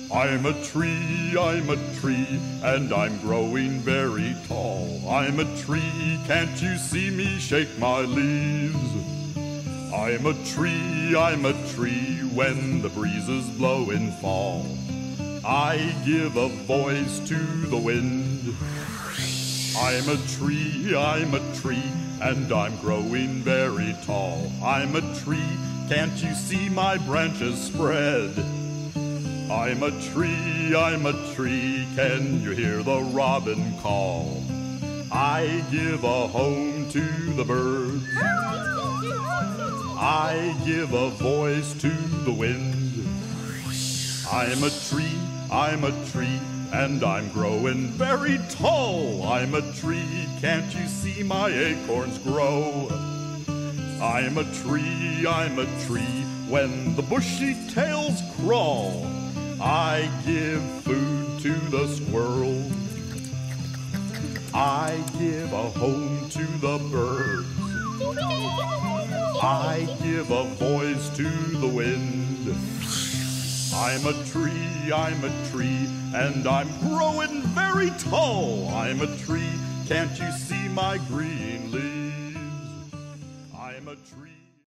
I'm a tree, and I'm growing very tall. I'm a tree, can't you see me shake my leaves? I'm a tree, when the breezes blow in fall, I give a voice to the wind. I'm a tree, and I'm growing very tall. I'm a tree, can't you see my branches spread? I'm a tree, can you hear the robin call? I give a home to the birds. I give a voice to the wind. I'm a tree, and I'm growing very tall. I'm a tree, can't you see my acorns grow? I'm a tree, when the bushy tails crawl, I give food to the squirrel. I give a home to the birds. I give a voice to the wind. I'm a tree, and I'm growing very tall. I'm a tree, can't you see my green leaves? I'm a tree.